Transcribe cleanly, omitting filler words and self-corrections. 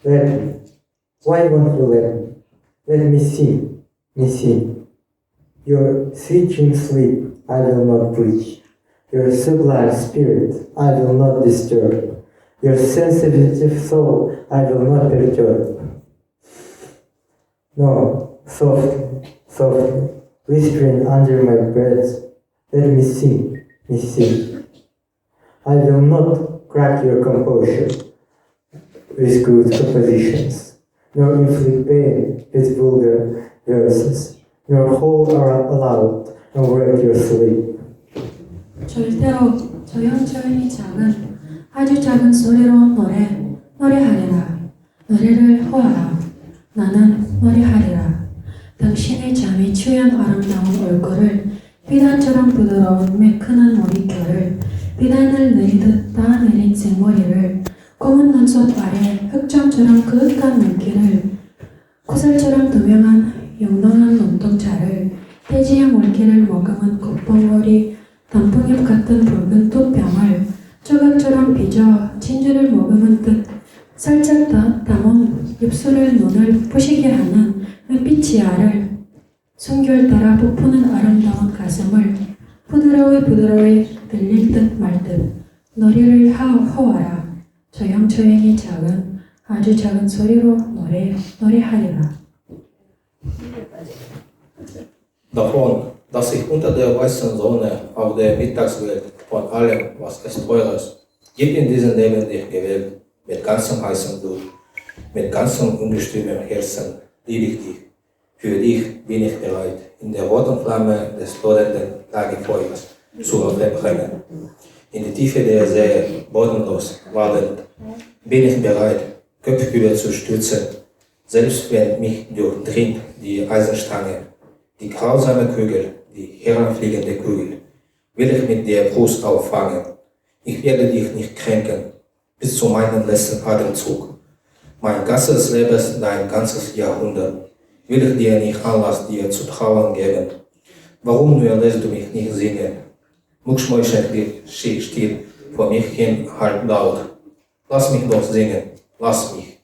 Let me. Why won't you let me? Let me see. Your sweet dream sleep I will not breach. Your sublime spirit I will not disturb. Your sensitive soul I will not perturb. No, softly, whispering under my breath, let me sing. I will not crack your composure with crude compositions, nor inflict pain with vulgar verses, nor hold aloud and wreck your sleep. 절대로 조용조용히 작은 아주 작은 소리로 노래하리라. 노래를 호하라. 나는 노래하리라. 당신의 잠이 취한 아름다운 얼굴을 비단처럼 부드러운 매끈한 머릿결을 비단을 내리듯 다 내린 생머리를 검은 눈썹 아래 흑점처럼 그윽한 눈길을 코살처럼 투명한 영롱한 눈동자를 돼지의 물기를 머금은 곱봉머리 단풍잎 같은 붉은 톱병을 조각처럼 빚어 진주를 머금은 듯 살짝 담은 입술을 눈을 부시게 하는 눈빛이 알을 숨결 따라 부푸는 아름다운 가슴을 부드러이 들릴 듯 말 듯 노래를 호하라. 조용히 작은 아주 작은 소리로 노래하리라. Davon, dass ich unter der weißen Sonne auf der Mittagswelt von allem, was es Teures gibt in diesem Leben dich gewählt, mit ganzem heißen Blut, mit ganzem ungestümem Herzen liebe ich dich. Für dich bin ich bereit, in der roten Flamme des loddernden Lagefeuers zu verbrennen. In die Tiefe der See, bodenlos wadend, bin ich bereit, kopfüber zu stürzen, selbst wenn mich durchdringt die Eisenstange, die grausame Kugel, die heranfliegende Kugel, will ich mit der Brust auffangen. Ich werde dich nicht kränken, bis zu meinem letzten Atemzug. Mein ganzes Leben, dein ganzes Jahrhundert, will ich dir nicht Anlass, dir zu trauern geben. Warum nur lässt du mich nicht singen? Muckschmäuschen still vor mich hin halb laut. Lass mich doch singen, lass mich.